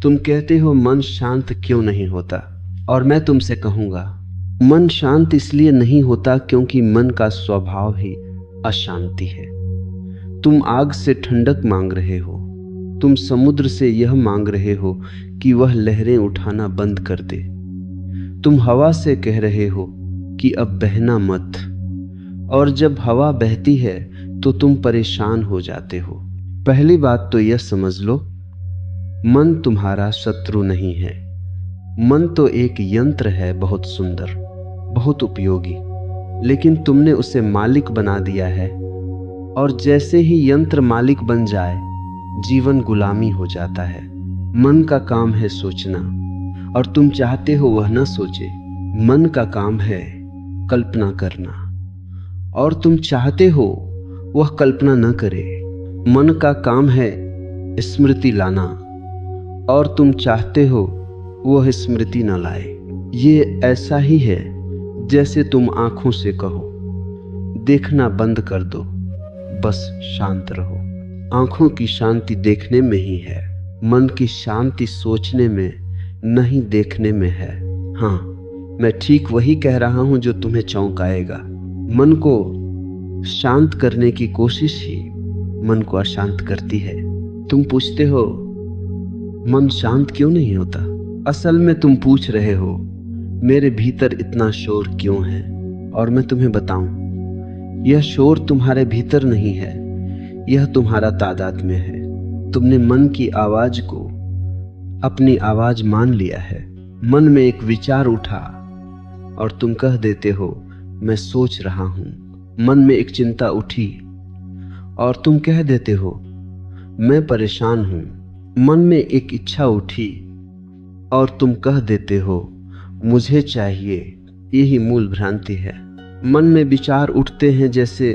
तुम कहते हो मन शांत क्यों नहीं होता, और मैं तुमसे कहूंगा मन शांत इसलिए नहीं होता क्योंकि मन का स्वभाव ही अशांति है। तुम आग से ठंडक मांग रहे हो, तुम समुद्र से यह मांग रहे हो कि वह लहरें उठाना बंद कर दे। तुम हवा से कह रहे हो कि अब बहना मत, और जब हवा बहती है तो तुम परेशान हो जाते हो। पहली बात तो यह समझ लो, मन तुम्हारा शत्रु नहीं है। मन तो एक यंत्र है, बहुत सुंदर, बहुत उपयोगी, लेकिन तुमने उसे मालिक बना दिया है। और जैसे ही यंत्र मालिक बन जाए, जीवन गुलामी हो जाता है। मन का काम है सोचना, और तुम चाहते हो वह न सोचे। मन का काम है कल्पना करना, और तुम चाहते हो वह कल्पना न करे। मन का काम है स्मृति लाना, और तुम चाहते हो वह स्मृति न लाए। ये ऐसा ही है जैसे तुम आंखों से कहो देखना बंद कर दो, बस शांत रहो। आंखों की शांति देखने में ही है, मन की शांति सोचने में नहीं, देखने में है। हाँ, मैं ठीक वही कह रहा हूं जो तुम्हें चौंकाएगा। मन को शांत करने की कोशिश ही मन को अशांत करती है। तुम पूछते हो मन शांत क्यों नहीं होता। असल में तुम पूछ रहे हो मेरे भीतर इतना शोर क्यों है, और मैं तुम्हें बताऊं, यह शोर तुम्हारे भीतर नहीं है, यह तुम्हारा तादाद में है। तुमने मन की आवाज को अपनी आवाज मान लिया है। मन में एक विचार उठा और तुम कह देते हो मैं सोच रहा हूं। मन में एक चिंता उठी और तुम कह देते हो मैं परेशान हूं। मन में एक इच्छा उठी और तुम कह देते हो मुझे चाहिए। यही मूल भ्रांति है। मन में विचार उठते हैं जैसे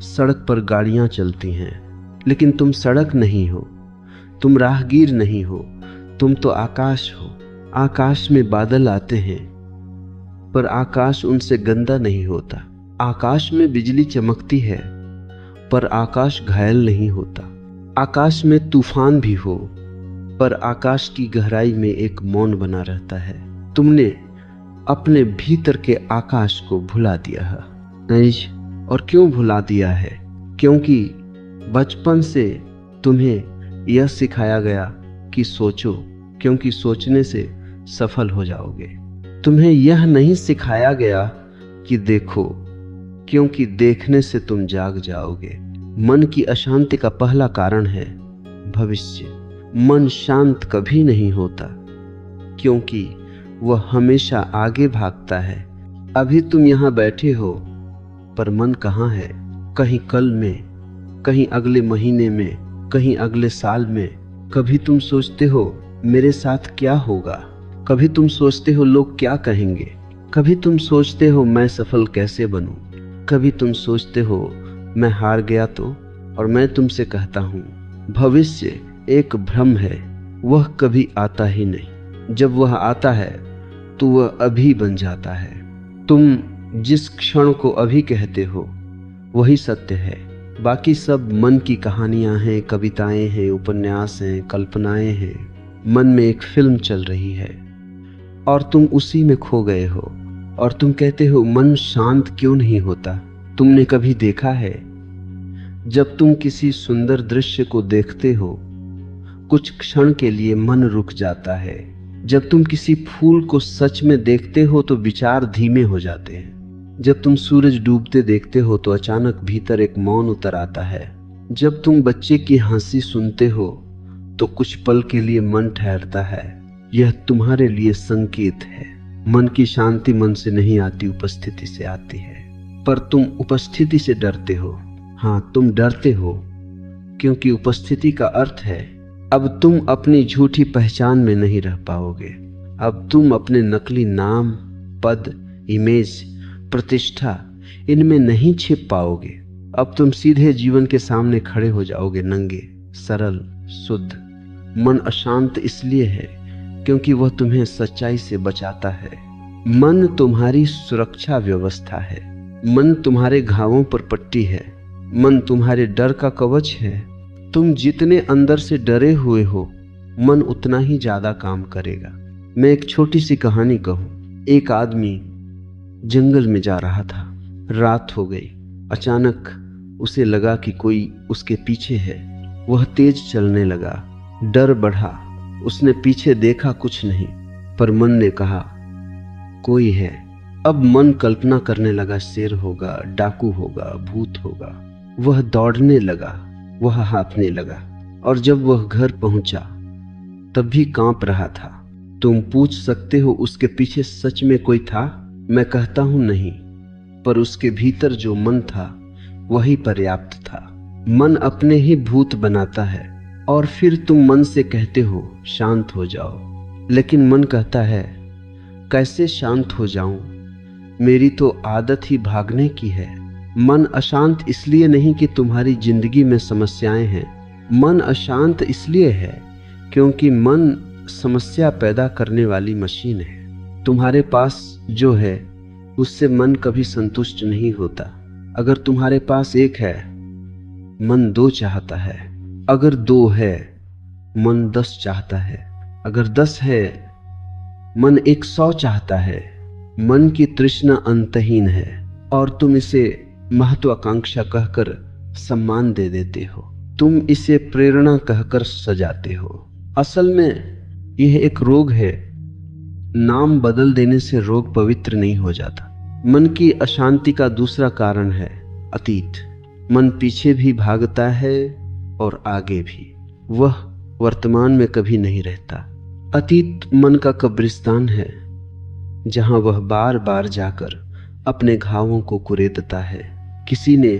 सड़क पर गाड़ियां चलती हैं, लेकिन तुम सड़क नहीं हो, तुम राहगीर नहीं हो, तुम तो आकाश हो। आकाश में बादल आते हैं, पर आकाश उनसे गंदा नहीं होता। आकाश में बिजली चमकती है, पर आकाश घायल नहीं होता। आकाश में तूफान भी हो, पर आकाश की गहराई में एक मौन बना रहता है। तुमने अपने भीतर के आकाश को भुला दिया है। नहीं, और क्यों भुला दिया है? क्योंकि बचपन से तुम्हें यह सिखाया गया कि सोचो, क्योंकि सोचने से सफल हो जाओगे। तुम्हें यह नहीं सिखाया गया कि देखो, क्योंकि देखने से तुम जाग जाओगे। मन की अशांति का पहला कारण है भविष्य। मन शांत कभी नहीं होता, क्योंकि वह हमेशा आगे भागता है। अभी तुम यहाँ बैठे हो, पर मन कहाँ है? कहीं कल में, कहीं अगले महीने में, कहीं अगले साल में। कभी तुम सोचते हो मेरे साथ क्या होगा, कभी तुम सोचते हो लोग क्या कहेंगे, कभी तुम सोचते हो मैं सफल कैसे बनूं, कभी तुम सोचते हो मैं हार गया तो। और मैं तुमसे कहता हूँ भविष्य एक भ्रम है, वह कभी आता ही नहीं। जब वह आता है तो वह अभी बन जाता है। तुम जिस क्षण को अभी कहते हो वही सत्य है। बाकी सब मन की कहानियां हैं, कविताएं हैं, उपन्यास हैं, कल्पनाएं हैं। मन में एक फिल्म चल रही है और तुम उसी में खो गए हो। और तुम कहते हो मन शांत क्यों नहीं होता। तुमने कभी देखा है जब तुम किसी सुंदर दृश्य को देखते हो, कुछ क्षण के लिए मन रुक जाता है। जब तुम किसी फूल को सच में देखते हो तो विचार धीमे हो जाते हैं। जब तुम सूरज डूबते देखते हो तो अचानक भीतर एक मौन उतर आता है। जब तुम बच्चे की हंसी सुनते हो तो कुछ पल के लिए मन ठहरता है। यह तुम्हारे लिए संकेत है। मन की शांति मन से नहीं आती, उपस्थिति से आती है। पर तुम उपस्थिति से डरते हो। हाँ, तुम डरते हो क्योंकि उपस्थिति का अर्थ है अब तुम अपनी झूठी पहचान में नहीं रह पाओगे। अब तुम अपने नकली नाम, पद, इमेज, प्रतिष्ठा, इनमें नहीं छिप पाओगे। अब तुम सीधे जीवन के सामने खड़े हो जाओगे, नंगे, सरल, शुद्ध। मन अशांत इसलिए है क्योंकि वह तुम्हें सच्चाई से बचाता है। मन तुम्हारी सुरक्षा व्यवस्था है। मन तुम्हारे घावों पर पट्टी है। मन तुम्हारे डर का कवच है। तुम जितने अंदर से डरे हुए हो मन उतना ही ज्यादा काम करेगा। मैं एक छोटी सी कहानी कहूं। एक आदमी जंगल में जा रहा था। रात हो गई। अचानक उसे लगा कि कोई उसके पीछे है। वह तेज चलने लगा। डर बढ़ा। उसने पीछे देखा, कुछ नहीं, पर मन ने कहा कोई है। अब मन कल्पना करने लगा, शेर होगा, डाकू होगा, भूत होगा। वह दौड़ने लगा, वह हाँफने लगा, और जब वह घर पहुंचा तब भी कांप रहा था। तुम पूछ सकते हो उसके पीछे सच में कोई था? मैं कहता हूं नहीं, पर उसके भीतर जो मन था वही पर्याप्त था। मन अपने ही भूत बनाता है और फिर तुम मन से कहते हो शांत हो जाओ, लेकिन मन कहता है कैसे शांत हो जाऊं, मेरी तो आदत ही भागने की है। मन अशांत इसलिए नहीं कि तुम्हारी जिंदगी में समस्याएं हैं। मन अशांत इसलिए है क्योंकि मन समस्या पैदा करने वाली मशीन है। तुम्हारे पास जो है उससे मन कभी संतुष्ट नहीं होता। अगर तुम्हारे पास एक है, मन 2 चाहता है। अगर 2 है, मन 10 चाहता है। अगर 10 है, मन 100 चाहता है। मन की तृष्णा अंतहीन है और तुम इसे महत्वाकांक्षा कहकर सम्मान दे देते हो। तुम इसे प्रेरणा कहकर सजाते हो। असल में यह एक रोग है। नाम बदल देने से रोग पवित्र नहीं हो जाता। मन की अशांति का दूसरा कारण है अतीत। मन पीछे भी भागता है और आगे भी। वह वर्तमान में कभी नहीं रहता। अतीत मन का कब्रिस्तान है, जहां वह बार बार जाकर अपने घावों को कुरेदता है। किसी ने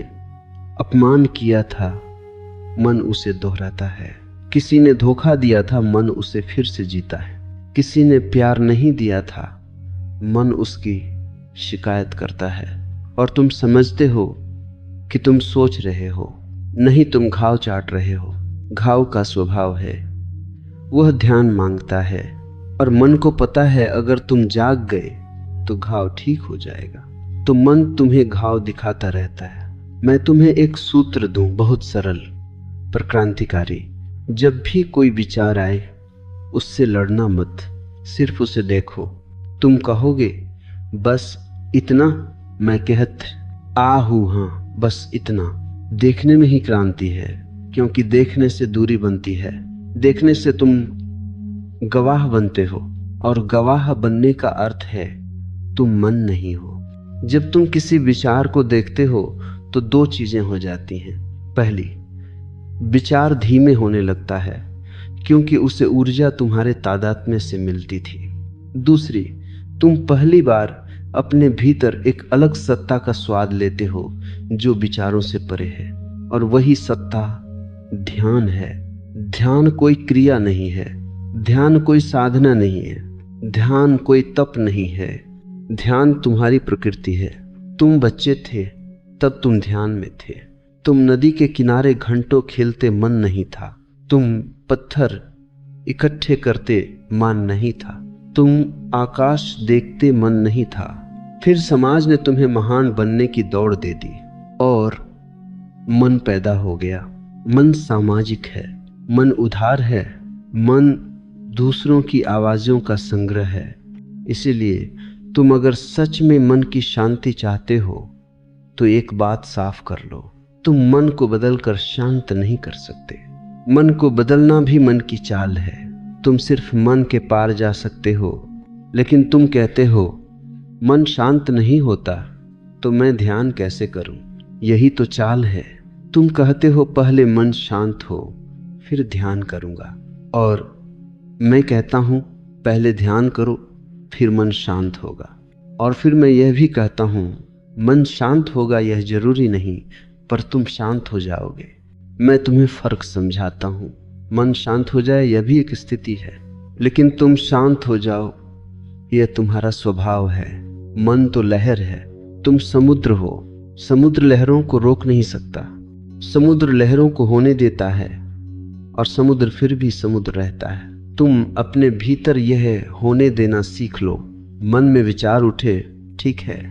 अपमान किया था, मन उसे दोहराता है। किसी ने धोखा दिया था, मन उसे फिर से जीता है। किसी ने प्यार नहीं दिया था, मन उसकी शिकायत करता है। और तुम समझते हो कि तुम सोच रहे हो, नहीं, तुम घाव चाट रहे हो। घाव का स्वभाव है, वह ध्यान मांगता है, और मन को पता है अगर तुम जाग गए तो घाव ठीक हो जाएगा। तो मन तुम्हें घाव दिखाता रहता है। मैं तुम्हें एक सूत्र दूं, बहुत सरल पर क्रांतिकारी। जब भी कोई विचार आए उससे लड़ना मत, सिर्फ उसे देखो। तुम कहोगे बस इतना, मैं कहत आहू हाँ बस इतना। देखने में ही क्रांति है, क्योंकि देखने से दूरी बनती है। देखने से तुम गवाह बनते हो, और गवाह बनने का अर्थ है तुम मन नहीं हो। जब तुम किसी विचार को देखते हो तो 2 चीजें हो जाती हैं। पहली, विचार धीमे होने लगता है क्योंकि उसे ऊर्जा तुम्हारे तादात्म्य से मिलती थी। दूसरी, तुम पहली बार अपने भीतर एक अलग सत्ता का स्वाद लेते हो जो विचारों से परे है, और वही सत्ता ध्यान है। ध्यान कोई क्रिया नहीं है, ध्यान कोई साधना नहीं है, ध्यान कोई तप नहीं है। ध्यान तुम्हारी प्रकृति है। तुम बच्चे थे तब तुम ध्यान में थे। तुम नदी के किनारे घंटों खेलते, मन नहीं था। तुम पत्थर इकट्ठे करते, मन नहीं था। तुम आकाश देखते, मन नहीं था। फिर समाज ने तुम्हें महान बनने की दौड़ दे दी और मन पैदा हो गया। मन सामाजिक है, मन उदार है, मन दूसरों की आवाजों का संग्रह है। इसीलिए तुम अगर सच में मन की शांति चाहते हो तो एक बात साफ कर लो, तुम मन को बदलकर शांत नहीं कर सकते। मन को बदलना भी मन की चाल है। तुम सिर्फ मन के पार जा सकते हो, लेकिन तुम कहते हो मन शांत नहीं होता तो मैं ध्यान कैसे करूं? यही तो चाल है। तुम कहते हो पहले मन शांत हो फिर ध्यान करूंगा, और मैं कहता हूं पहले ध्यान करो फिर मन शांत होगा। और फिर मैं यह भी कहता हूं मन शांत होगा यह जरूरी नहीं, पर तुम शांत हो जाओगे। मैं तुम्हें फर्क समझाता हूं। मन शांत हो जाए यह भी एक स्थिति है, लेकिन तुम शांत हो जाओ यह तुम्हारा स्वभाव है। मन तो लहर है, तुम समुद्र हो। समुद्र लहरों को रोक नहीं सकता। समुद्र लहरों को होने देता है और समुद्र फिर भी समुद्र रहता है। तुम अपने भीतर यह होने देना सीख लो। मन में विचार उठे, ठीक है।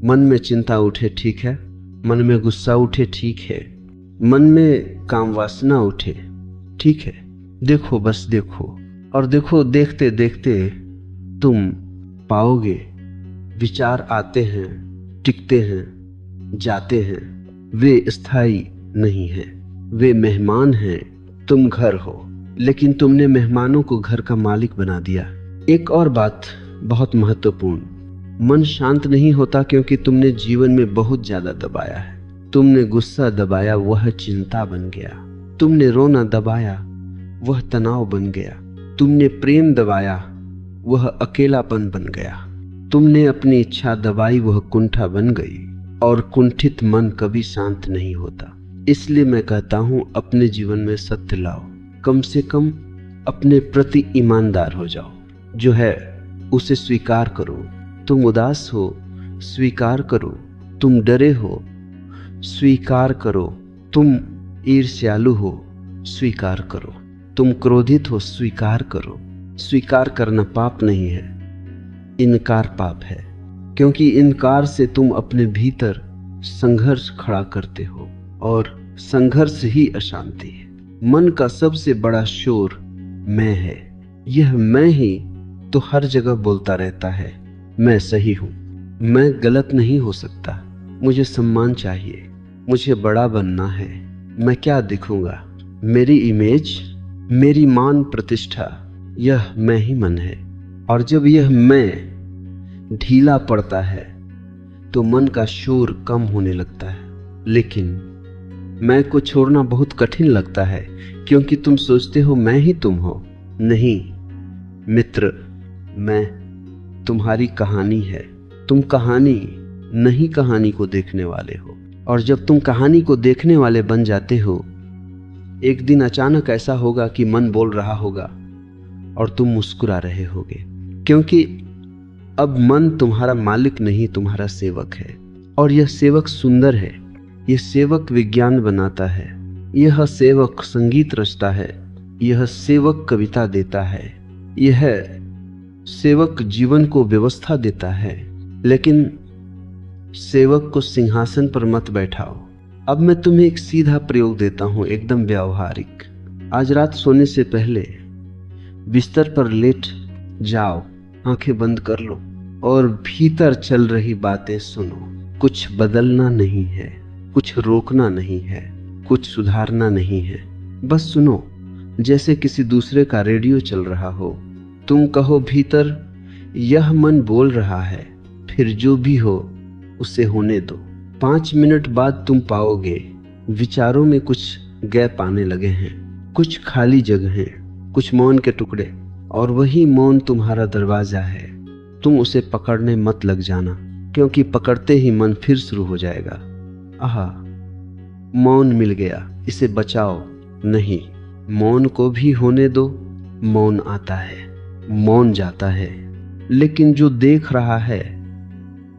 मन में चिंता उठे, ठीक है। मन में गुस्सा उठे, ठीक है। मन में काम वासना उठे, ठीक है। देखो, बस देखो और देखो। देखते देखते तुम पाओगे विचार आते हैं, टिकते हैं, जाते हैं। वे स्थायी नहीं हैं, वे मेहमान हैं। तुम घर हो, लेकिन तुमने मेहमानों को घर का मालिक बना दिया। एक और बात बहुत महत्वपूर्ण, मन शांत नहीं होता क्योंकि तुमने जीवन में बहुत ज्यादा दबाया है। तुमने गुस्सा दबाया, वह चिंता बन गया। तुमने रोना दबाया, वह तनाव बन गया। तुमने प्रेम दबाया, वह अकेलापन बन गया। तुमने अपनी इच्छा दबाई, वह कुंठा बन गई। और कुंठित मन कभी शांत नहीं होता। इसलिए मैं कहता हूं, अपने जीवन में सत्य लाओ। कम से कम अपने प्रति ईमानदार हो जाओ। जो है उसे स्वीकार करो। तुम उदास हो, स्वीकार करो। तुम डरे हो, स्वीकार करो। तुम ईर्ष्यालु हो, स्वीकार करो। तुम क्रोधित हो, स्वीकार करो। स्वीकार करना पाप नहीं है, इनकार पाप है। क्योंकि इनकार से तुम अपने भीतर संघर्ष खड़ा करते हो, और संघर्ष ही अशांति है। मन का सबसे बड़ा शोर मैं है। यह मैं ही तो हर जगह बोलता रहता है, मैं सही हूं, मैं गलत नहीं हो सकता, मुझे सम्मान चाहिए, मुझे बड़ा बनना है, मैं क्या दिखूंगा, मेरी इमेज, मेरी मान प्रतिष्ठा, यह मैं ही मन है। और जब यह मैं ढीला पड़ता है तो मन का शोर कम होने लगता है। लेकिन मैं को छोड़ना बहुत कठिन लगता है, क्योंकि तुम सोचते हो मैं ही तुम हो। नहीं मित्र, मैं तुम्हारी कहानी है। तुम कहानी नहीं, कहानी को देखने वाले हो। और जब तुम कहानी को देखने वाले बन जाते हो, एक दिन अचानक ऐसा होगा कि मन बोल रहा होगा और तुम मुस्कुरा रहे होगे, क्योंकि अब मन तुम्हारा मालिक नहीं, तुम्हारा सेवक है। और यह सेवक सुंदर है, यह सेवक विज्ञान बनाता है, यह सेवक संगीत रचता है, यह सेवक कविता देता है, यह सेवक जीवन को व्यवस्था देता है। लेकिन सेवक को सिंहासन पर मत बैठाओ। अब मैं तुम्हें एक सीधा प्रयोग देता हूं, एकदम व्यावहारिक। आज रात सोने से पहले बिस्तर पर लेट जाओ, आंखें बंद कर लो और भीतर चल रही बातें सुनो। कुछ बदलना नहीं है, कुछ रोकना नहीं है, कुछ सुधारना नहीं है, बस सुनो, जैसे किसी दूसरे का रेडियो चल रहा हो। तुम कहो भीतर, यह मन बोल रहा है, फिर जो भी हो उसे होने दो। 5 मिनट बाद तुम पाओगे विचारों में कुछ गैप आने लगे हैं, कुछ खाली जगहें, कुछ मौन के टुकड़े, और वही मौन तुम्हारा दरवाजा है। तुम उसे पकड़ने मत लग जाना, क्योंकि पकड़ते ही मन फिर शुरू हो जाएगा। आहा, मौन मिल गया, इसे बचाओ। नहीं, मौन को भी होने दो। मौन आता है, मौन जाता है, लेकिन जो देख रहा है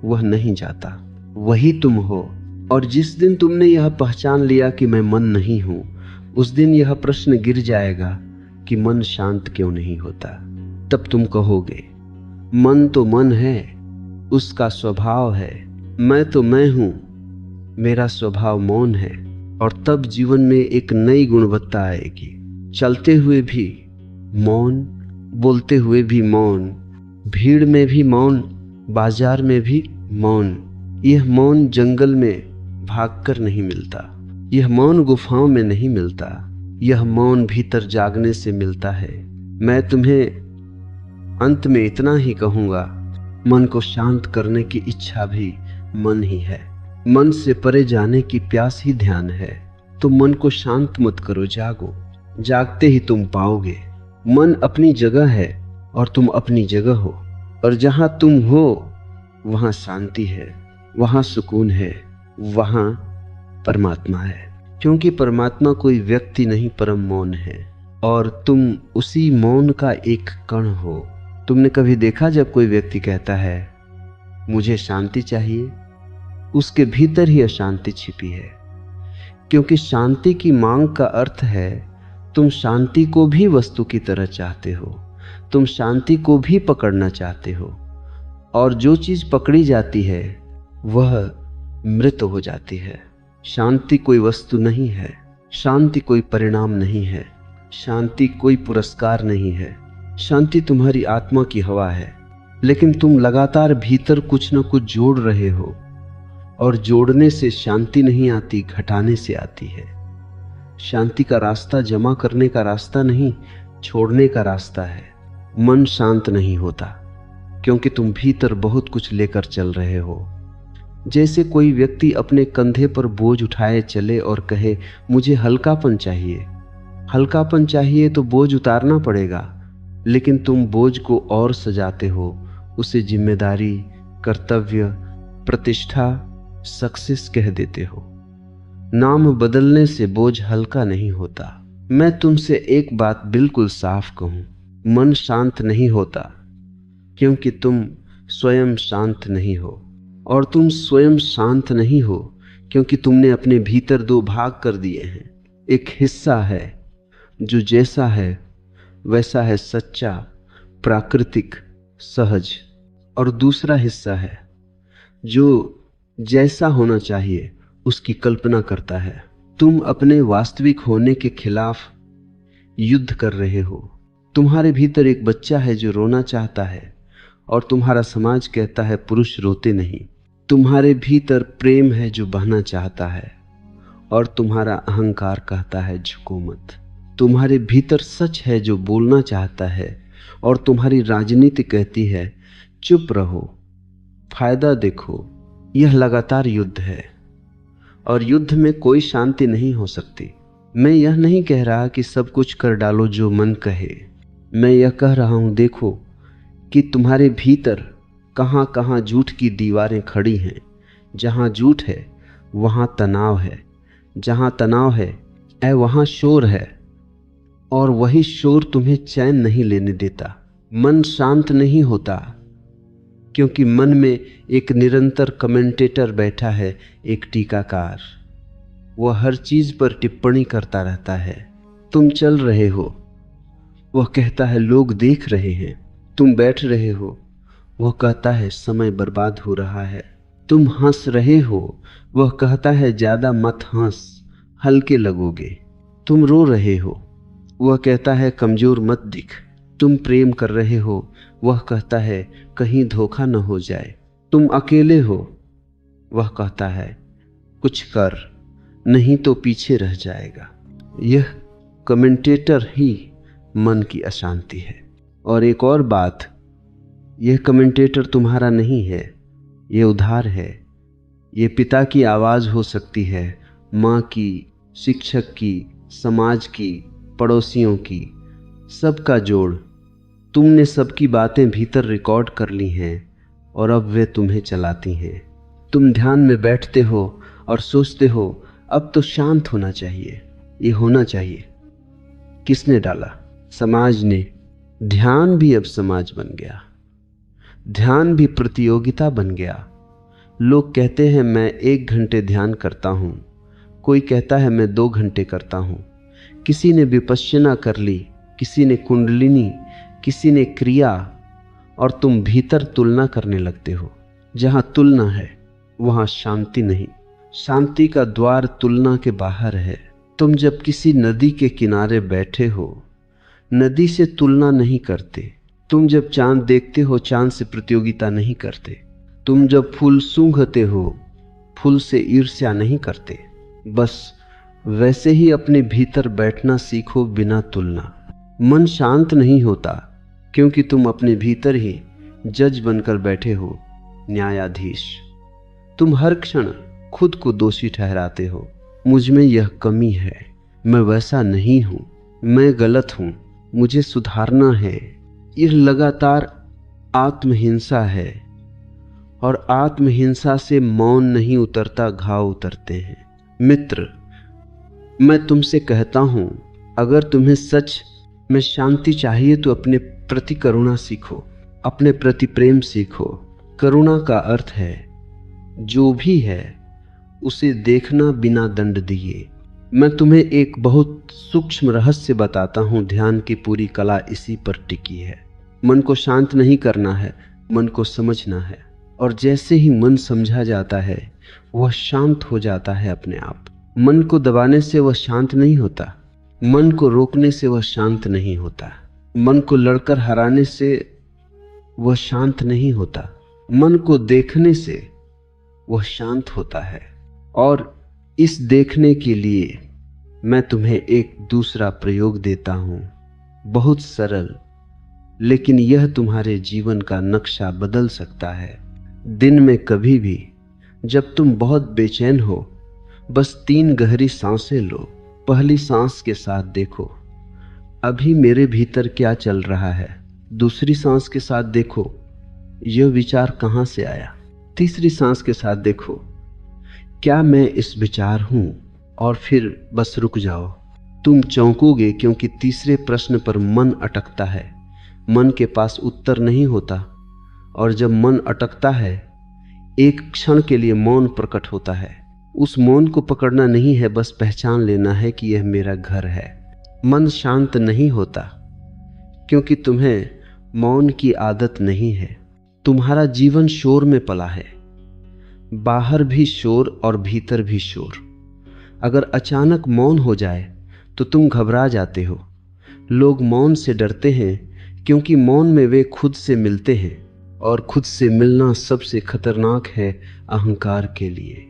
वह नहीं जाता, वही तुम हो। और जिस दिन तुमने यह पहचान लिया कि मैं मन नहीं हूं, उस दिन यह प्रश्न गिर जाएगा कि मन शांत क्यों नहीं होता। तब तुम कहोगे, मन तो मन है, उसका स्वभाव है, मैं तो मैं हूं, मेरा स्वभाव मौन है। और तब जीवन में एक नई गुणवत्ता आएगी। चलते हुए भी मौन, बोलते हुए भी मौन, भीड़ में भी मौन, बाजार में भी मौन। यह मौन जंगल में भागकर नहीं मिलता, यह मौन गुफाओं में नहीं मिलता, यह मौन भीतर जागने से मिलता है। मैं तुम्हें अंत में इतना ही कहूंगा, मन को शांत करने की इच्छा भी मन ही है। मन से परे जाने की प्यास ही ध्यान है। तो मन को शांत मत करो, जागो। जागते ही तुम पाओगे मन अपनी जगह है और तुम अपनी जगह हो। और जहां तुम हो वहां शांति है, वहां सुकून है, वहां परमात्मा है। क्योंकि परमात्मा कोई व्यक्ति नहीं, परम मौन है, और तुम उसी मौन का एक कण हो। तुमने कभी देखा जब कोई व्यक्ति कहता है मुझे शांति चाहिए, उसके भीतर ही अशांति छिपी है। क्योंकि शांति की मांग का अर्थ है तुम शांति को भी वस्तु की तरह चाहते हो, तुम शांति को भी पकड़ना चाहते हो, और जो चीज पकड़ी जाती है वह मृत हो जाती है। शांति कोई वस्तु नहीं है, शांति कोई परिणाम नहीं है, शांति कोई पुरस्कार नहीं है। शांति तुम्हारी आत्मा की हवा है, लेकिन तुम लगातार भीतर कुछ न कुछ जोड़ रहे हो, और जोड़ने से शांति नहीं आती, घटाने से आती है। शांति का रास्ता जमा करने का रास्ता नहीं, छोड़ने का रास्ता है। मन शांत नहीं होता क्योंकि तुम भीतर बहुत कुछ लेकर चल रहे हो। जैसे कोई व्यक्ति अपने कंधे पर बोझ उठाए चले और कहे मुझे हल्कापन चाहिए। हल्कापन चाहिए तो बोझ उतारना पड़ेगा, लेकिन तुम बोझ को और सजाते हो, उसे जिम्मेदारी, कर्तव्य, प्रतिष्ठा, सक्सेस कह देते हो। नाम बदलने से बोझ हल्का नहीं होता। मैं तुमसे एक बात बिल्कुल साफ कहूं, मन शांत नहीं होता क्योंकि तुम स्वयं शांत नहीं हो, और तुम स्वयं शांत नहीं हो क्योंकि तुमने अपने भीतर दो भाग कर दिए हैं। एक हिस्सा है जो जैसा है वैसा है, सच्चा, प्राकृतिक, सहज, और दूसरा हिस्सा है जो जैसा होना चाहिए उसकी कल्पना करता है। तुम अपने वास्तविक होने के खिलाफ युद्ध कर रहे हो। तुम्हारे भीतर एक बच्चा है जो रोना चाहता है, और तुम्हारा समाज कहता है पुरुष रोते नहीं। तुम्हारे भीतर प्रेम है जो बहना चाहता है, और तुम्हारा अहंकार कहता है झुको मत। तुम्हारे भीतर सच है जो बोलना चाहता है, और तुम्हारी राजनीति कहती है चुप रहो, फायदा देखो। यह लगातार युद्ध है, और युद्ध में कोई शांति नहीं हो सकती। मैं यह नहीं कह रहा कि सब कुछ कर डालो जो मन कहे। मैं यह कह रहा हूं, देखो कि तुम्हारे भीतर कहां कहां झूठ की दीवारें खड़ी हैं। जहां झूठ है वहां तनाव है, जहां तनाव है वहां शोर है, और वही शोर तुम्हें चैन नहीं लेने देता। मन शांत नहीं होता क्योंकि मन में एक निरंतर कमेंटेटर बैठा है, एक टीकाकार। वह हर चीज पर टिप्पणी करता रहता है। तुम चल रहे हो, वह कहता है लोग देख रहे हैं। तुम बैठ रहे हो, वह कहता है समय बर्बाद हो रहा है। तुम हंस रहे हो, वह कहता है ज्यादा मत हंस, हल्के लगोगे। तुम रो रहे हो, वह कहता है कमजोर मत दिख। तुम प्रेम कर रहे हो, वह कहता है कहीं धोखा न हो जाए। तुम अकेले हो, वह कहता है कुछ कर, नहीं तो पीछे रह जाएगा। यह कमेंटेटर ही मन की अशांति है। और एक और बात, यह कमेंटेटर तुम्हारा नहीं है, यह उधार है। यह पिता की आवाज हो सकती है, माँ की, शिक्षक की, समाज की, पड़ोसियों की, सबका जोड़। तुमने सबकी बातें भीतर रिकॉर्ड कर ली हैं, और अब वे तुम्हें चलाती हैं। तुम ध्यान में बैठते हो और सोचते हो अब तो शांत होना चाहिए, ये होना चाहिए। किसने डाला? समाज ने। ध्यान भी अब समाज बन गया, ध्यान भी प्रतियोगिता बन गया। लोग कहते हैं मैं 1 घंटे ध्यान करता हूं, कोई कहता है मैं 2 घंटे करता हूं। किसी ने विपश्यना कर ली, किसी ने कुंडलिनी, किसी ने क्रिया, और तुम भीतर तुलना करने लगते हो। जहां तुलना है वहां शांति नहीं। शांति का द्वार तुलना के बाहर है। तुम जब किसी नदी के किनारे बैठे हो, नदी से तुलना नहीं करते। तुम जब चांद देखते हो, चांद से प्रतियोगिता नहीं करते। तुम जब फूल सूंघते हो, फूल से ईर्ष्या नहीं करते। बस वैसे ही अपने भीतर बैठना सीखो बिना तुलना। मन शांत नहीं होता क्योंकि तुम अपने भीतर ही जज बनकर बैठे हो, न्यायाधीश। तुम हर क्षण खुद को दोषी ठहराते हो। मुझ में यह कमी है, मैं वैसा नहीं हूं, मैं गलत हूं, मुझे सुधारना है। यह लगातार आत्महिंसा है, और आत्महिंसा से मौन नहीं उतरता, घाव उतरते हैं। मित्र, मैं तुमसे कहता हूं, अगर तुम्हें सच में शांति चाहिए तो अपने प्रति करुणा सीखो, अपने प्रति प्रेम सीखो। करुणा का अर्थ है जो भी है उसे देखना बिना दंड दिए। मैं तुम्हें एक बहुत सूक्ष्म रहस्य बताता हूं, ध्यान की पूरी कला इसी पर टिकी है। मन को शांत नहीं करना है, मन को समझना है, और जैसे ही मन समझा जाता है वह शांत हो जाता है अपने आप। मन को दबाने से वह शांत नहीं होता। मन को रोकने से वह शांत नहीं होता। मन को लड़कर हराने से वह शांत नहीं होता। मन को देखने से वह शांत होता है। और इस देखने के लिए मैं तुम्हें एक दूसरा प्रयोग देता हूं, बहुत सरल, लेकिन यह तुम्हारे जीवन का नक्शा बदल सकता है। दिन में कभी भी जब तुम बहुत बेचैन हो, बस 3 गहरी सांसें लो। पहली सांस के साथ देखो अभी मेरे भीतर क्या चल रहा है। दूसरी सांस के साथ देखो यह विचार कहां से आया। तीसरी सांस के साथ देखो क्या मैं इस विचार हूं, और फिर बस रुक जाओ। तुम चौंकोगे क्योंकि तीसरे प्रश्न पर मन अटकता है। मन के पास उत्तर नहीं होता, और जब मन अटकता है एक क्षण के लिए मौन प्रकट होता है। उस मौन को पकड़ना नहीं है, बस पहचान लेना है कि यह मेरा घर है। मन शांत नहीं होता क्योंकि तुम्हें मौन की आदत नहीं है। तुम्हारा जीवन शोर में पला है, बाहर भी शोर और भीतर भी शोर। अगर अचानक मौन हो जाए तो तुम घबरा जाते हो। लोग मौन से डरते हैं क्योंकि मौन में वे खुद से मिलते हैं, और खुद से मिलना सबसे खतरनाक है अहंकार के लिए।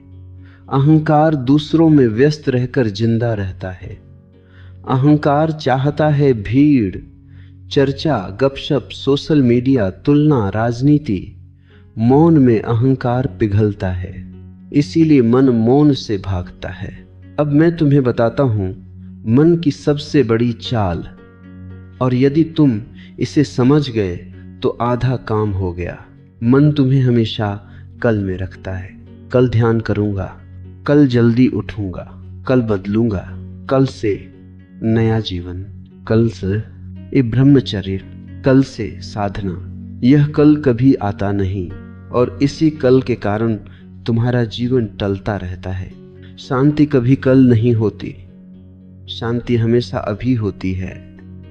अहंकार दूसरों में व्यस्त रहकर जिंदा रहता है। अहंकार चाहता है भीड़, चर्चा, गपशप, सोशल मीडिया, तुलना, राजनीति। मौन में अहंकार पिघलता है, इसीलिए मन मौन से भागता है। अब मैं तुम्हें बताता हूं मन की सबसे बड़ी चाल, और यदि तुम इसे समझ गए तो आधा काम हो गया। मन तुम्हें हमेशा कल में रखता है। कल ध्यान करूंगा, कल जल्दी उठूंगा, कल बदलूंगा, कल से नया जीवन, कल से ब्रह्मचर्य, कल से साधना। यह कल कभी आता नहीं, और इसी कल के कारण तुम्हारा जीवन टलता रहता है। शांति कभी कल नहीं होती, शांति हमेशा अभी होती है।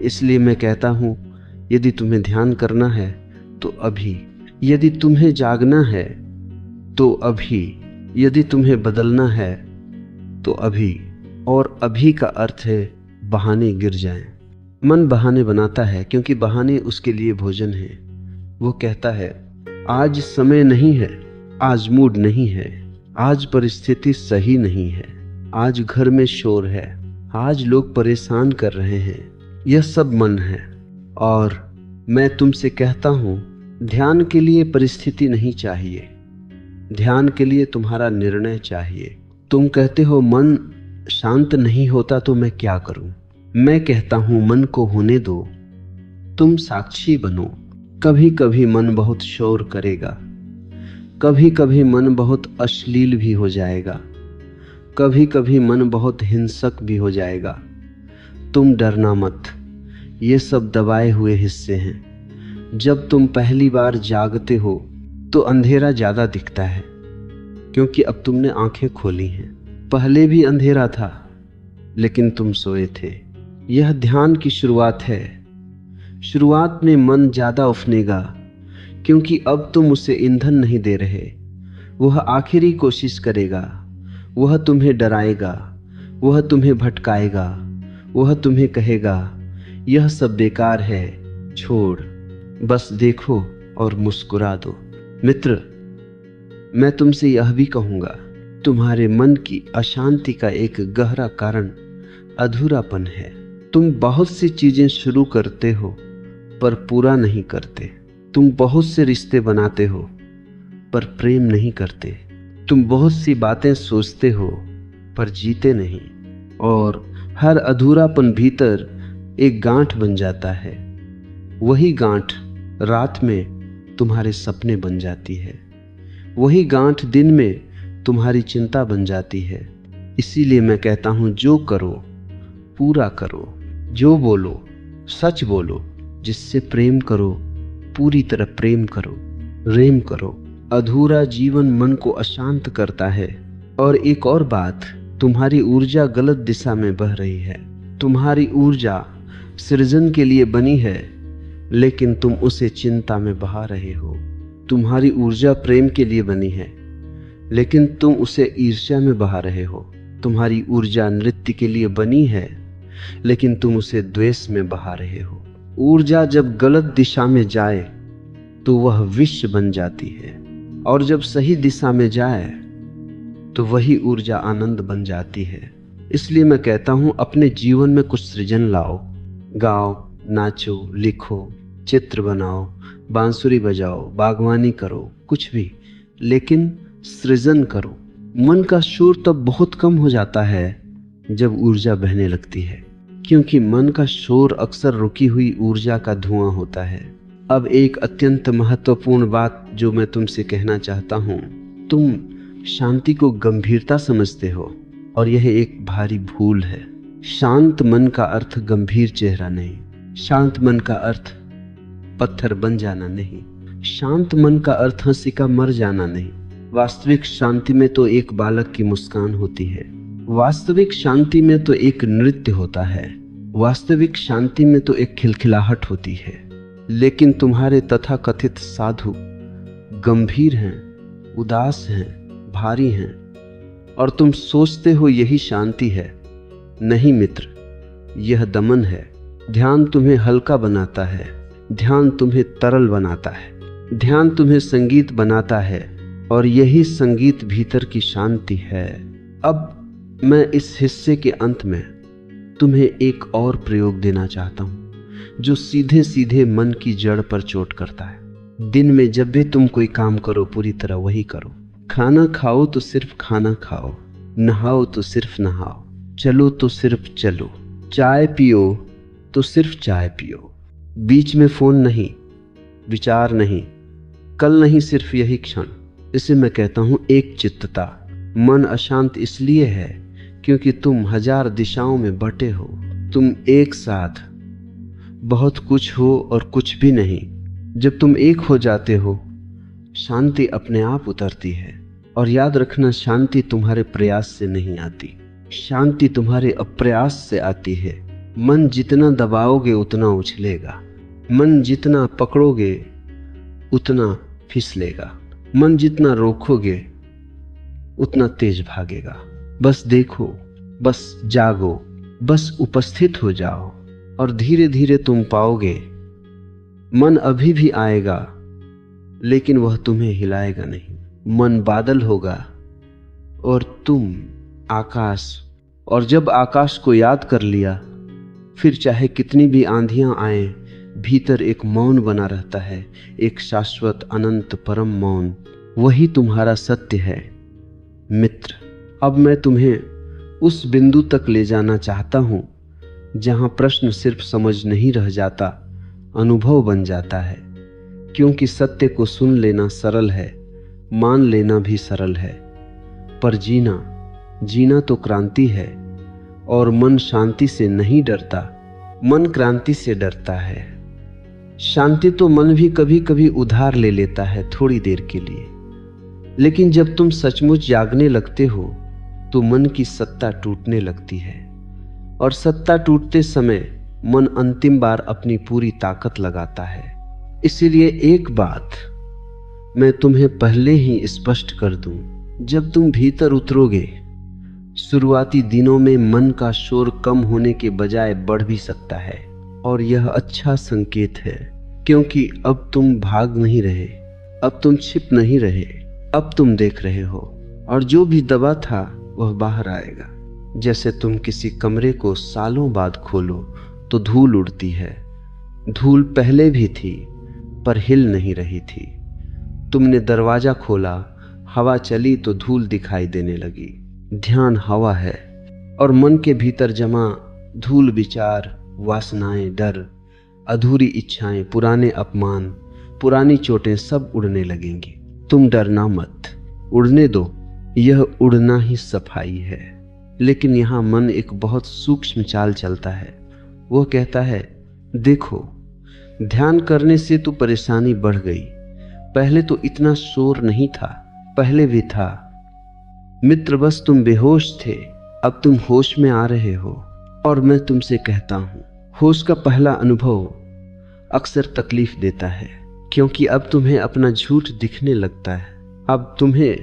इसलिए मैं कहता हूं यदि तुम्हें ध्यान करना है तो अभी, यदि तुम्हें जागना है तो अभी, यदि तुम्हें बदलना है तो अभी। और अभी का अर्थ है बहाने गिर जाएं। मन बहाने बनाता है क्योंकि बहाने उसके लिए भोजन है। वो कहता है आज समय नहीं है, आज मूड नहीं है, आज परिस्थिति सही नहीं है, आज घर में शोर है, आज लोग परेशान कर रहे हैं। यह सब मन है। और मैं तुमसे कहता हूं ध्यान के लिए परिस्थिति नहीं चाहिए, ध्यान के लिए तुम्हारा निर्णय चाहिए। तुम कहते हो मन शांत नहीं होता तो मैं क्या करूं? मैं कहता हूं मन को होने दो, तुम साक्षी बनो। कभी कभी मन बहुत शोर करेगा, कभी कभी मन बहुत अश्लील भी हो जाएगा, कभी कभी मन बहुत हिंसक भी हो जाएगा। तुम डरना मत, ये सब दबाए हुए हिस्से हैं। जब तुम पहली बार जागते हो तो अंधेरा ज्यादा दिखता है क्योंकि अब तुमने आंखें खोली हैं। पहले भी अंधेरा था लेकिन तुम सोए थे। यह ध्यान की शुरुआत है। शुरुआत में मन ज्यादा उफनेगा क्योंकि अब तुम उसे ईंधन नहीं दे रहे। वह आखिरी कोशिश करेगा, वह तुम्हें डराएगा, वह तुम्हें भटकाएगा, वह तुम्हें कहेगा यह सब बेकार है, छोड़, बस देखो और मुस्कुरा दो। मित्र, मैं तुमसे यह भी कहूंगा, तुम्हारे मन की अशांति का एक गहरा कारण अधूरापन है। तुम बहुत सी चीजें शुरू करते हो पर पूरा नहीं करते। तुम बहुत से रिश्ते बनाते हो पर प्रेम नहीं करते। तुम बहुत सी बातें सोचते हो पर जीते नहीं। और हर अधूरापन भीतर एक गांठ बन जाता है। वही गांठ रात में तुम्हारे सपने बन जाती है, वही गांठ दिन में तुम्हारी चिंता बन जाती है। इसीलिए मैं कहता हूं जो करो पूरा करो, जो बोलो सच बोलो, जिससे प्रेम करो पूरी तरह प्रेम करो, रेम करो। अधूरा जीवन मन को अशांत करता है। और एक और बात, तुम्हारी ऊर्जा गलत दिशा में बह रही है। तुम्हारी ऊर्जा सृजन के लिए बनी है लेकिन तुम उसे चिंता में बहा रहे हो। तुम्हारी ऊर्जा प्रेम के लिए बनी है लेकिन तुम उसे ईर्ष्या में बहा रहे हो। तुम्हारी ऊर्जा नृत्य के लिए बनी है लेकिन तुम उसे द्वेष में बहा रहे हो। ऊर्जा जब गलत दिशा में जाए तो वह विष बन जाती है, और जब सही दिशा में जाए तो वही ऊर्जा आनंद बन जाती है। इसलिए मैं कहता हूं, अपने जीवन में कुछ सृजन लाओ। गाओ, नाचो, लिखो, चित्र बनाओ, बांसुरी बजाओ, बागवानी करो, कुछ भी, लेकिन सृजन करो। मन का शोर तब बहुत कम हो जाता है जब ऊर्जा बहने लगती है, क्योंकि मन का शोर अक्सर रुकी हुई ऊर्जा का धुआं होता है। अब एक अत्यंत महत्वपूर्ण बात जो मैं तुमसे कहना चाहता हूं, तुम शांति को गंभीरता समझते हो, और यह एक भारी भूल है। शांत मन का अर्थ गंभीर चेहरा नहीं, शांत मन का अर्थ पत्थर बन जाना नहीं, शांत मन का अर्थ हंसी का मर जाना नहीं। वास्तविक शांति में तो एक बालक की मुस्कान होती है, वास्तविक शांति में तो एक नृत्य होता है, वास्तविक शांति में तो एक खिलखिलाहट होती है। लेकिन तुम्हारे तथाकथित साधु गंभीर हैं, उदास हैं, भारी हैं, और तुम सोचते हो यही शांति है। नहीं मित्र, यह दमन है। ध्यान तुम्हें हल्का बनाता है, ध्यान तुम्हें तरल बनाता है, ध्यान तुम्हें संगीत बनाता है, और यही संगीत भीतर की शांति है। अब मैं इस हिस्से के अंत में तुम्हें एक और प्रयोग देना चाहता हूं, जो सीधे सीधे मन की जड़ पर चोट करता है। दिन में जब भी तुम कोई काम करो, पूरी तरह वही करो। खाना खाओ तो सिर्फ खाना खाओ, नहाओ तो सिर्फ नहाओ, चलो तो सिर्फ चलो, चाय पियो तो सिर्फ चाय पियो। बीच में फोन नहीं, विचार नहीं, कल नहीं, सिर्फ यही क्षण। इसे मैं कहता हूं एक चित्तता। मन अशांत इसलिए है क्योंकि तुम हजार दिशाओं में बटे हो। तुम एक साथ बहुत कुछ हो और कुछ भी नहीं। जब तुम एक हो जाते हो, शांति अपने आप उतरती है। और याद रखना, शांति तुम्हारे प्रयास से नहीं आती, शांति तुम्हारे अप्रयास से आती है। मन जितना दबाओगे उतना उछलेगा, मन जितना पकड़ोगे उतना फिसलेगा, मन जितना रोकोगे उतना तेज भागेगा। बस देखो, बस जागो, बस उपस्थित हो जाओ, और धीरे धीरे तुम पाओगे मन अभी भी आएगा, लेकिन वह तुम्हें हिलाएगा नहीं। मन बादल होगा और तुम आकाश। और जब आकाश को याद कर लिया, फिर चाहे कितनी भी आंधियां आए, भीतर एक मौन बना रहता है, एक शाश्वत अनंत परम मौन। वही तुम्हारा सत्य है मित्र। अब मैं तुम्हें उस बिंदु तक ले जाना चाहता हूं जहां प्रश्न सिर्फ समझ नहीं रह जाता, अनुभव बन जाता है। क्योंकि सत्य को सुन लेना सरल है, मान लेना भी सरल है, पर जीना तो क्रांति है। और मन शांति से नहीं डरता, मन क्रांति से डरता है। शांति तो मन भी कभी कभी उधार ले लेता है, थोड़ी देर के लिए। लेकिन जब तुम सचमुच जागने लगते हो तो मन की सत्ता टूटने लगती है, और सत्ता टूटते समय मन अंतिम बार अपनी पूरी ताकत लगाता है। इसीलिए एक बात मैं तुम्हें पहले ही स्पष्ट कर दूं, जब तुम भीतर उतरोगे, शुरुआती दिनों में मन का शोर कम होने के बजाय बढ़ भी सकता है, और यह अच्छा संकेत है। क्योंकि अब तुम भाग नहीं रहे, अब तुम छिप नहीं रहे, अब तुम देख रहे हो, और जो भी दबा था वह बाहर आएगा। जैसे तुम किसी कमरे को सालों बाद खोलो तो धूल उड़ती है। धूल पहले भी थी पर हिल नहीं रही थी। तुमने दरवाजा खोला, हवा चली तो धूल दिखाई देने लगी। ध्यान हवा है, और मन के भीतर जमा धूल विचार, वासनाएं, डर, अधूरी इच्छाएं, पुराने अपमान, पुरानी चोटें सब उड़ने लगेंगी। तुम डरना मत, उड़ने दो, यह उड़ना ही सफाई है। लेकिन यहाँ मन एक बहुत सूक्ष्म चाल चलता है। वह कहता है, देखो, ध्यान करने से तो परेशानी बढ़ गई। पहले तो इतना शोर नहीं था, पहले भी था। मित्र, बस तुम बेहोश थे, अब तुम होश में आ रहे हो। और मैं तुमसे कहता हूं, होश का पहला अनुभव अक्सर तकलीफ देता है, क्योंकि अब तुम्हें अपना झूठ दिखने लगता है। अब तुम्हें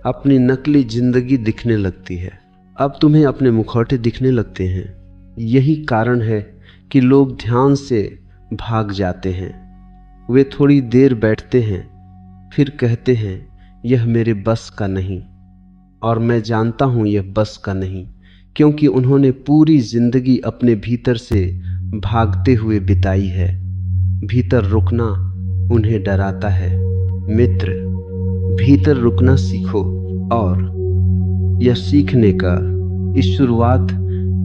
अपनी नकली जिंदगी दिखने लगती है। अब तुम्हें अपने मुखौटे दिखने लगते हैं। यही कारण है कि लोग ध्यान से भाग जाते हैं। वे थोड़ी देर बैठते हैं, फिर कहते हैं यह मेरे बस का नहीं। और मैं जानता हूं यह बस का नहीं, क्योंकि उन्होंने पूरी जिंदगी अपने भीतर से भागते हुए बिताई है। भीतर रुकना उन्हें डराता है। मित्र, भीतर रुकना सीखो। और यह सीखने का इस शुरुआत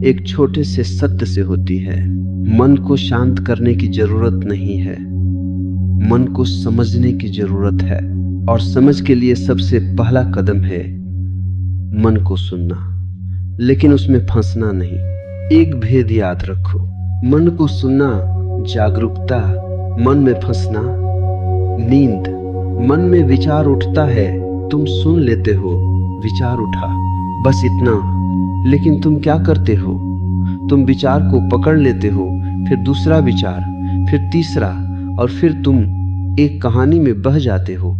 एक छोटे से सत्य से होती है। मन को शांत करने की जरूरत नहीं है, मन को समझने की जरूरत है। और समझ के लिए सबसे पहला कदम है मन को सुनना, लेकिन उसमें फंसना नहीं। एक भेद याद रखो, मन को सुनना जागरूकता, मन में फंसना नींद। मन में विचार उठता है, तुम सुन लेते हो, विचार उठा, बस इतना। लेकिन तुम क्या करते हो? तुम विचार को पकड़ लेते हो, फिर दूसरा विचार, फिर तीसरा, और फिर तुम एक कहानी में बह जाते हो।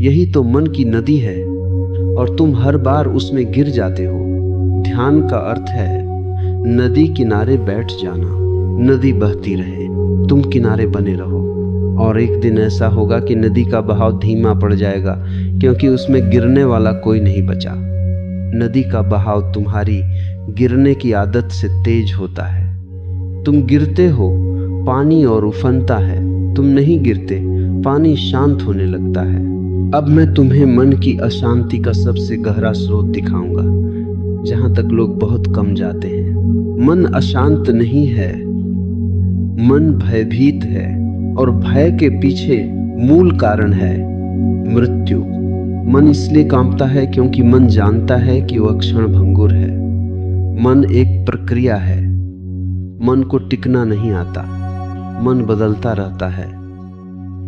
यही तो मन की नदी है, और तुम हर बार उसमें गिर जाते हो। ध्यान का अर्थ है नदी किनारे बैठ जाना, नदी बहती रहे, तुम किनारे बने रहो। और एक दिन ऐसा होगा कि नदी का बहाव धीमा पड़ जाएगा, क्योंकि उसमें गिरने वाला कोई नहीं बचा। नदी का बहाव तुम्हारी गिरने की आदत से तेज होता है। तुम गिरते हो, पानी और उफनता है। तुम नहीं गिरते, पानी शांत होने लगता है। अब मैं तुम्हें मन की अशांति का सबसे गहरा स्रोत दिखाऊंगा, जहां तक लोग बहुत कम जाते हैं। मन अशांत नहीं है, मन भयभीत है, और भय के पीछे मूल कारण है मृत्यु। मन इसलिए कांपता है क्योंकि मन जानता है कि वह क्षण भंगुर है। मन एक प्रक्रिया है, मन को टिकना नहीं आता, मन बदलता रहता है।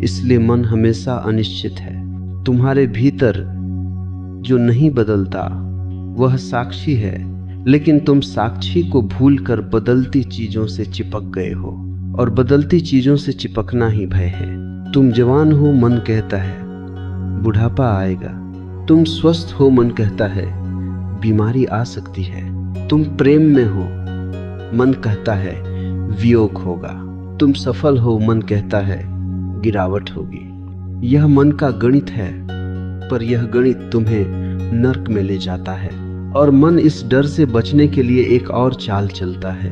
इसलिए मन हमेशा अनिश्चित है। तुम्हारे भीतर जो नहीं बदलता वह साक्षी है, लेकिन तुम साक्षी को भूलकर बदलती चीजों से चिपक गए हो, और बदलती चीजों से चिपकना ही भय है। तुम जवान हो, मन कहता है बुढ़ापा आएगा। तुम स्वस्थ हो, मन कहता है बीमारी आ सकती है। तुम प्रेम में हो, मन कहता है वियोग होगा। तुम सफल हो, मन कहता है गिरावट होगी। यह मन का गणित है, पर यह गणित तुम्हें नर्क में ले जाता है। और मन इस डर से बचने के लिए एक और चाल चलता है,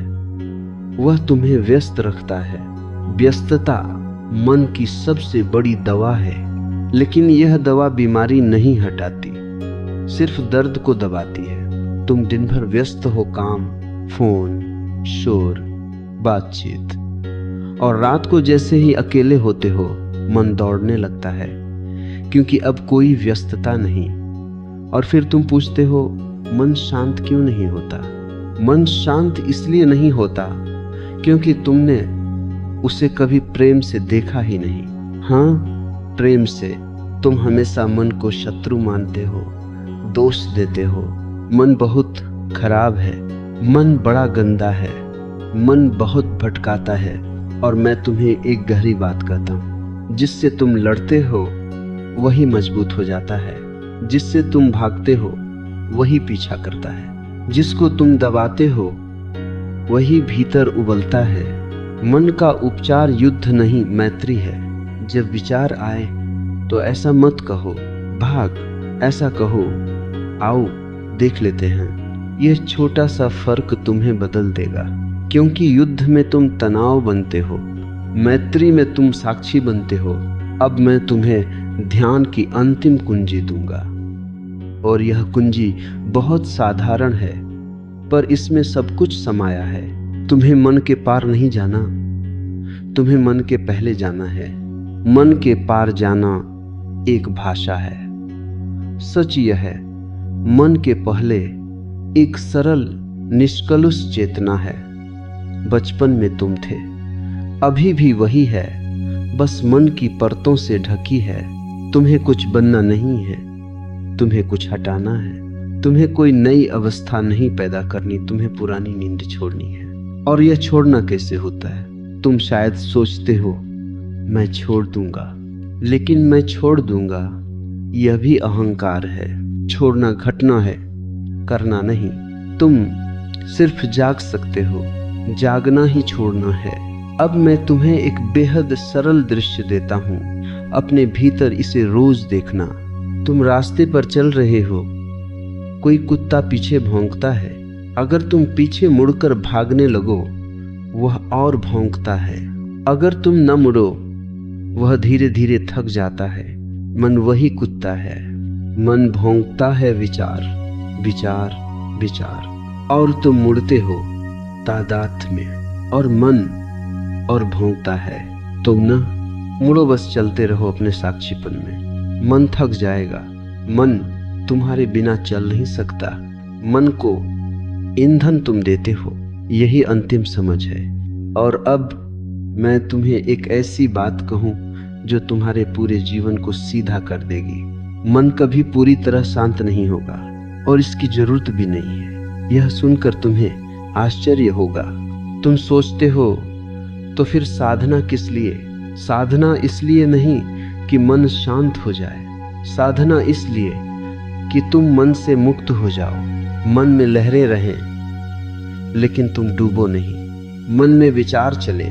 वह तुम्हें व्यस्त रखता है। व्यस्तता मन की सबसे बड़ी दवा है, लेकिन यह दवा बीमारी नहीं हटाती, सिर्फ दर्द को दबाती है। तुम दिन भर व्यस्त हो, काम, फोन, शोर, बातचीत, और रात को जैसे ही अकेले होते हो मन दौड़ने लगता है, क्योंकि अब कोई व्यस्तता नहीं। और फिर तुम पूछते हो मन शांत क्यों नहीं होता? मन शांत इसलिए नहीं होता क्योंकि तुमने उसे कभी प्रेम से देखा ही नहीं। हाँ, प्रेम से तुम हमेशा मन को शत्रु मानते हो, दोष देते हो। मन बहुत खराब है, मन बड़ा गंदा है, मन बहुत भटकाता है। और मैं तुम्हें एक गहरी बात कहता हूँ, जिससे तुम लड़ते हो वही मजबूत हो जाता है, जिससे तुम भागते हो वही पीछा करता है, जिसको तुम दबाते हो वही भीतर उबलता है। मन का उपचार युद्ध नहीं, मैत्री है। जब विचार आए तो ऐसा मत कहो भाग, ऐसा कहो आओ देख लेते हैं। यह छोटा सा फर्क तुम्हें बदल देगा, क्योंकि युद्ध में तुम तनाव बनते हो, मैत्री में तुम साक्षी बनते हो। अब मैं तुम्हें ध्यान की अंतिम कुंजी दूंगा, और यह कुंजी बहुत साधारण है, पर इसमें सब कुछ समाया है। तुम्हें मन के पार नहीं जाना, तुम्हें मन के पहले जाना है। मन के पार जाना एक भाषा है। सच यह है, मन के पहले एक सरल निष्कलुष चेतना है। बचपन में तुम थे, अभी भी वही है, बस मन की परतों से ढकी है। तुम्हें कुछ बनना नहीं है, तुम्हें कुछ हटाना है। तुम्हें कोई नई अवस्था नहीं पैदा करनी, तुम्हें पुरानी नींद छोड़नी है। और यह छोड़ना कैसे होता है? तुम शायद सोचते हो मैं छोड़ दूंगा, लेकिन मैं छोड़ दूंगा यह भी अहंकार है। छोड़ना घटना है, करना नहीं। तुम सिर्फ जाग सकते हो, जागना ही छोड़ना है। अब मैं तुम्हें एक बेहद सरल दृश्य देता हूँ, अपने भीतर इसे रोज देखना। तुम रास्ते पर चल रहे हो, कोई कुत्ता पीछे भौंकता है। अगर तुम पीछे मुड़कर भागने लगो, वह और भौंकता है। अगर तुम न मुड़ो, वह धीरे धीरे थक जाता है। मन वही कुत्ता है। मन भौंकता है विचार विचार विचार, और तुम मुड़ते हो तादाद में, और मन और भौंकता है। तुम न मुड़ो, बस चलते रहो अपने साक्षीपन में। मन थक जाएगा। मन तुम्हारे बिना चल नहीं सकता। मन को ईंधन तुम देते हो, यही अंतिम समझ है। और अब मैं तुम्हें एक ऐसी बात कहूं जो तुम्हारे पूरे जीवन को सीधा कर देगी। मन कभी पूरी तरह शांत नहीं होगा, और इसकी जरूरत भी नहीं है। यह सुनकर तुम्हें आश्चर्य होगा। तुम सोचते हो तो फिर साधना किस लिए? साधना इसलिए नहीं कि मन शांत हो जाए, साधना इसलिए कि तुम मन से मुक्त हो जाओ। मन में लहरें रहें लेकिन तुम डूबो नहीं। मन में विचार चले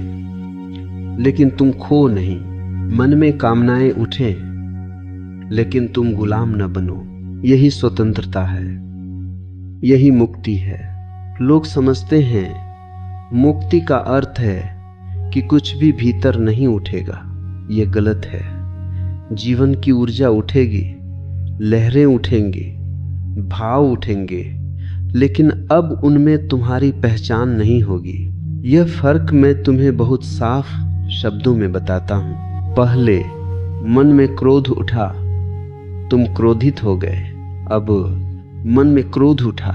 लेकिन तुम खो नहीं। मन में कामनाएं उठें लेकिन तुम गुलाम न बनो। यही स्वतंत्रता है, यही मुक्ति है। लोग समझते हैं मुक्ति का अर्थ है कि कुछ भी भीतर नहीं उठेगा। ये गलत है। जीवन की ऊर्जा उठेगी, लहरें उठेंगी, भाव उठेंगे, लेकिन अब उनमें तुम्हारी पहचान नहीं होगी। यह फर्क मैं तुम्हें बहुत साफ शब्दों में बताता हूं। पहले मन में क्रोध उठा, तुम क्रोधित हो गए। अब मन में क्रोध उठा,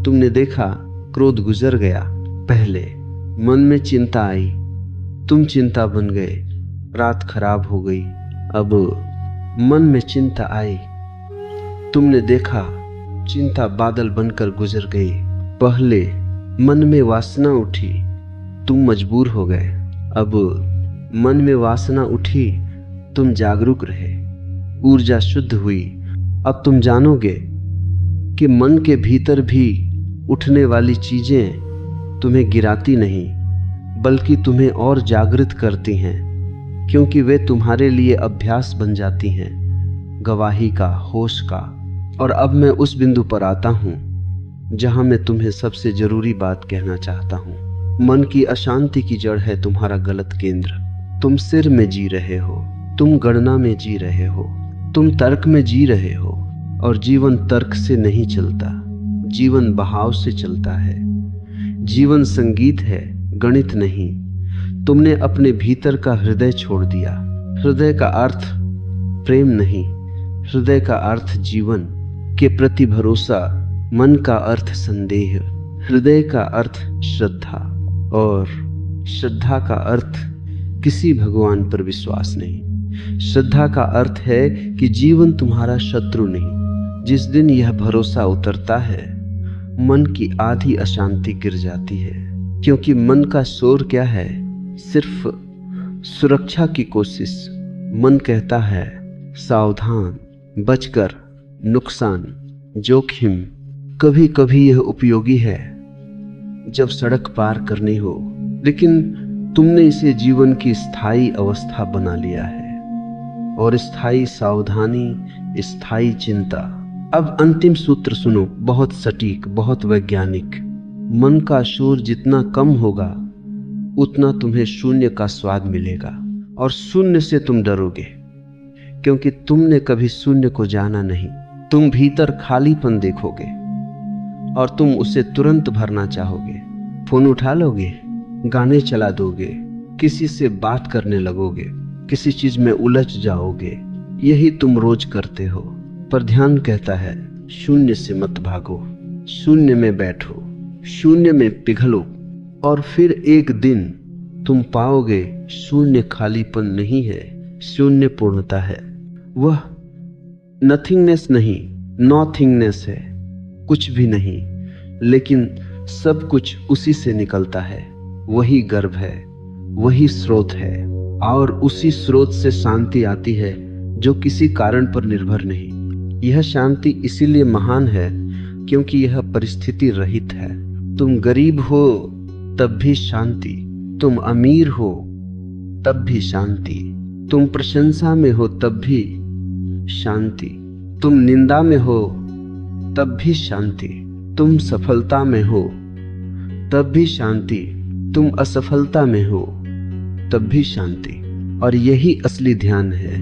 तुमने देखा क्रोध गुजर गया। पहले मन में चिंता आई, तुम चिंता बन गए, रात खराब हो गई। अब मन में चिंता आई, तुमने देखा चिंता बादल बनकर गुजर गई। पहले मन में वासना उठी, तुम मजबूर हो गए। अब मन में वासना उठी, तुम जागरूक रहे, ऊर्जा शुद्ध हुई। अब तुम जानोगे कि मन के भीतर भी उठने वाली चीजें तुम्हें गिराती नहीं, बल्कि तुम्हें और जागृत करती हैं, क्योंकि वे तुम्हारे लिए अभ्यास बन जाती हैं, गवाही का, होश का। और अब मैं उस बिंदु पर आता हूं जहां मैं तुम्हें सबसे जरूरी बात कहना चाहता हूं। मन की अशांति की जड़ है तुम्हारा गलत केंद्र। तुम सिर में जी रहे हो, तुम गणना में जी रहे हो, तुम तर्क में जी रहे हो। और जीवन तर्क से नहीं चलता, जीवन बहाव से चलता है। जीवन संगीत है, गणित नहीं। तुमने अपने भीतर का हृदय छोड़ दिया। हृदय का अर्थ प्रेम नहीं, हृदय का अर्थ जीवन के प्रति भरोसा, मन का अर्थ संदेह, हृदय का अर्थ श्रद्धा, और श्रद्धा का अर्थ किसी भगवान पर विश्वास नहीं। श्रद्धा का अर्थ है कि जीवन तुम्हारा शत्रु नहीं। जिस दिन यह भरोसा उतरता है, मन की आधी अशांति गिर जाती है। क्योंकि मन का शोर क्या है? सिर्फ सुरक्षा की कोशिश। मन कहता है सावधान, बचकर, नुकसान, जोखिम। कभी कभी यह उपयोगी है जब सड़क पार करनी हो, लेकिन तुमने इसे जीवन की स्थायी अवस्था बना लिया है। और स्थायी सावधानी, स्थायी चिंता। अब अंतिम सूत्र सुनो, बहुत सटीक, बहुत वैज्ञानिक। मन का शोर जितना कम होगा उतना तुम्हें शून्य का स्वाद मिलेगा, और शून्य से तुम डरोगे, क्योंकि तुमने कभी शून्य को जाना नहीं। तुम भीतर खालीपन देखोगे और तुम उसे तुरंत भरना चाहोगे। फोन उठा लोगे, गाने चला दोगे, किसी से बात करने लगोगे, किसी चीज में उलझ जाओगे। यही तुम रोज करते हो। पर ध्यान कहता है शून्य से मत भागो, शून्य में बैठो, शून्य में पिघलो, और फिर एक दिन तुम पाओगे शून्य खालीपन नहीं है, शून्य पूर्णता है। वह नथिंगनेस नहीं, नॉथिंगनेस है, कुछ भी नहीं, लेकिन सब कुछ उसी से निकलता है। वही गर्भ है, वही स्रोत है, और उसी स्रोत से शांति आती है जो किसी कारण पर निर्भर नहीं। यह शांति इसीलिए महान है क्योंकि यह परिस्थिति रहित है। तुम गरीब हो तब भी शांति। तुम अमीर हो तब भी शांति। तुम प्रशंसा में हो तब भी शांति। तुम निंदा में हो तब भी शांति। तुम सफलता में हो तब भी शांति। तुम असफलता में हो तब भी शांति। और यही असली ध्यान है।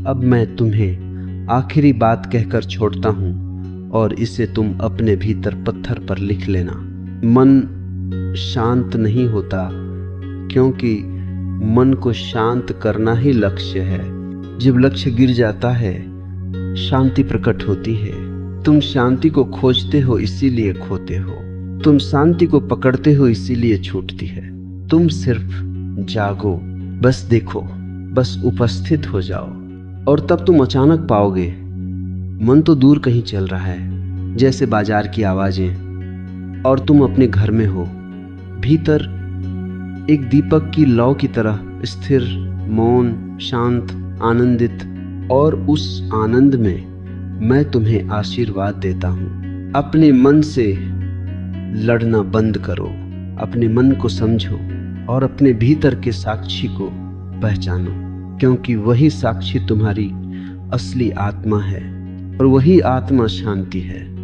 अब मैं तुम्हें आखिरी बात कहकर छोड़ता हूं और इसे तुम अपने भीतर पत्थर पर लिख लेना। मन शांत नहीं होता क्योंकि मन को शांत करना ही लक्ष्य है। जब लक्ष्य गिर जाता है शांति प्रकट होती है। तुम शांति को खोजते हो इसीलिए खोते हो। तुम शांति को पकड़ते हो इसीलिए छूटती है। तुम सिर्फ जागो, बस देखो, बस उपस्थित हो जाओ और तब तुम अचानक पाओगे मन तो दूर कहीं चल रहा है, जैसे बाजार की आवाजें, और तुम अपने घर में हो, भीतर एक दीपक की लौ की तरह स्थिर, मौन, शांत, आनंदित। और उस आनंद में मैं तुम्हें आशीर्वाद देता हूं। अपने मन से लड़ना बंद करो, अपने मन को समझो और अपने भीतर के साक्षी को पहचानो, क्योंकि वही साक्षी तुम्हारी असली आत्मा है और वही आत्मा शांति है।